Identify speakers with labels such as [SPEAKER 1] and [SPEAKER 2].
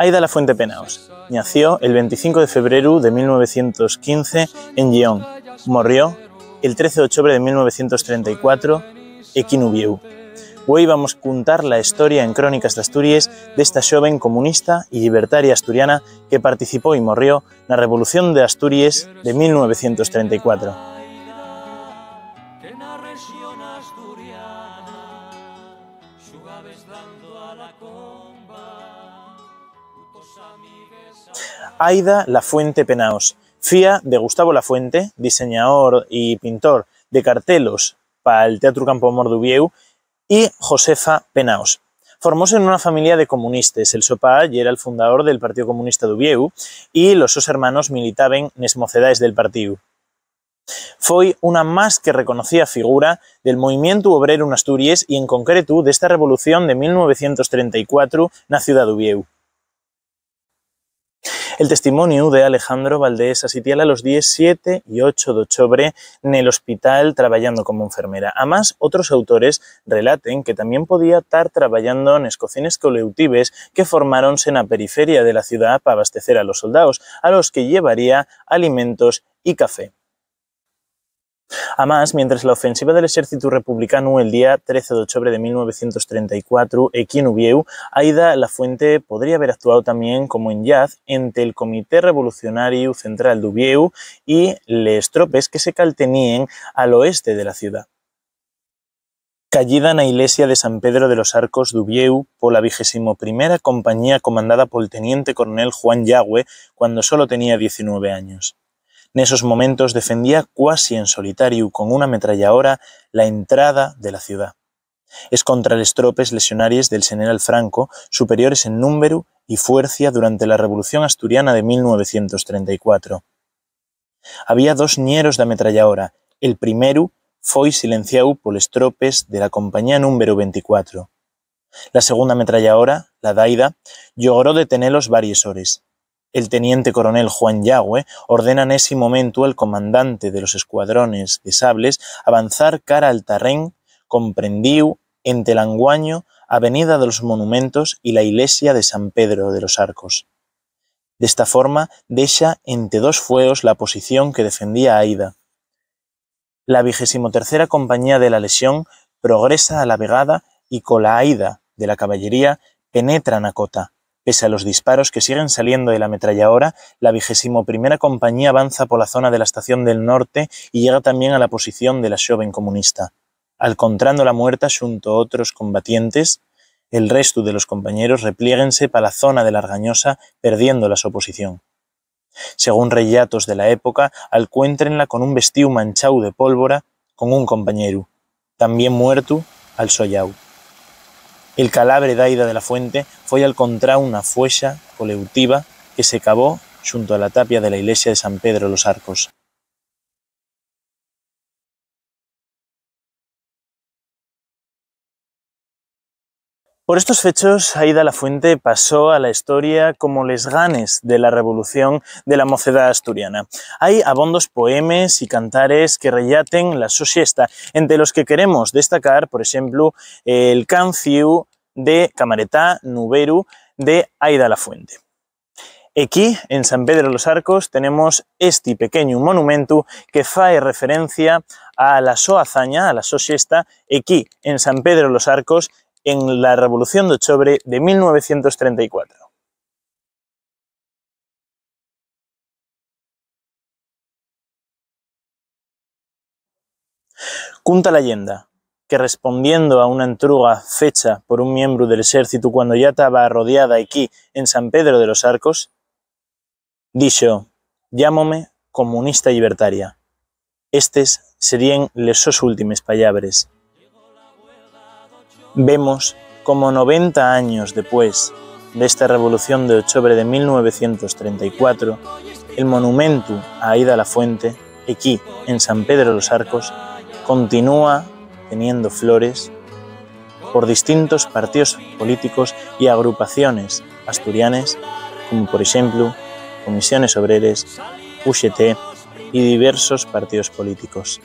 [SPEAKER 1] Aida Lafuente Penaos nació el 25 de febrero de 1915 en Lyon. Murió el 13 de octubre de 1934 aquí en Ubieu. Hoy vamos a contar la historia en Crónicas de Asturias de esta joven comunista y libertaria asturiana que participó y murió en la Revolución de Asturias de 1934. Aida Lafuente Penaos, filla de Gustavo Lafuente, diseñador y pintor de cartelos para el Teatro Campo Mor de Ubieu, y Josefa Penaos. Formóse en una familia de comunistas. El so pa era el fundador del Partido Comunista de Ubieu y los sus hermanos militaban en las mocedades del partido. Fue una más que reconocida figura del movimiento obrero en Asturias y en concreto de esta revolución de 1934 en la ciudad de Ubieu. El testimonio de Alejandro Valdés asitiala los días 7 y 8 de octubre en el hospital trabajando como enfermera. Además, otros autores relaten que también podía estar trabajando en cocinas coleutives que formáronse en la periferia de la ciudad para abastecer a los soldados, a los que llevaría alimentos y café. Además, mientras la ofensiva del ejército republicano el día 13 de octubre de 1934 aquí en Ubieu, Aida Lafuente podría haber actuado también como enllaz entre el Comité Revolucionario Central de Ubieu y les tropes que se caltenían al oeste de la ciudad. Callida en la iglesia de San Pedro de los Arcos de Ubieu por la 21ª compañía comandada por el teniente coronel Juan Yagüe cuando solo tenía 19 años. En esos momentos defendía cuasi en solitario con una ametralladora la entrada de la ciudad. Es contra les tropes lesionarias del general Franco, superiores en número y fuerza durante la Revolución Asturiana de 1934. Había dos ñeros de ametralladora. El primero foi silenciado por les tropes de la compañía número 24. La segunda ametralladora, la d'Aida, logró detenerlos varias horas. El teniente coronel Juan Yagüe ordena en ese momento al comandante de los escuadrones de sables avanzar cara al terreno comprendido entre el Anguaño, Avenida de los Monumentos y la iglesia de San Pedro de los Arcos. De esta forma, deja entre dos fuegos la posición que defendía Aida. La 23ª compañía de la Legión progresa a la vegada y con la Aida de la caballería penetra en la cota. Pese a los disparos que siguen saliendo de la ametralladora, la 21ª compañía avanza por la zona de la estación del norte y llega también a la posición de la joven comunista. Alcontrando la muerta junto a otros combatientes, el resto de los compañeros replieguense para la zona de la Argañosa, perdiendo la oposición. Según relatos de la época, alcuéntrenla con un vestido manchado de pólvora con un compañero, también muerto al sollau. El calabre d'Aida de Lafuente fue al encontrar una fuella coleutiva que se cavó junto a la tapia de la iglesia de San Pedro de los Arcos. Por estos fechos, Aida Lafuente pasó a la historia como les ganes de la revolución de la mocedad asturiana. Hay abondos poemes y cantares que relaten la so siesta, entre los que queremos destacar, por ejemplo, el canciu de Camaretá Nuberu de Aida Lafuente. Aquí, en San Pedro de los Arcos, tenemos este pequeño monumento que fae referencia a la so hazaña, a la so siesta, aquí, en San Pedro de los Arcos, en la Revolución de Octubre de 1934. Cuenta la leyenda que respondiendo a una entruga fecha por un miembro del ejército cuando ya estaba rodeada aquí en San Pedro de los Arcos, dijo: llámome comunista libertaria. Estes serían les sos últimes palabras. Vemos como 90 años después de esta revolución de octubre de 1934, el monumento a Aida Lafuente, aquí en San Pedro de los Arcos, continúa teniendo flores por distintos partidos políticos y agrupaciones asturianas, como por ejemplo Comisiones Obreras, UGT y diversos partidos políticos.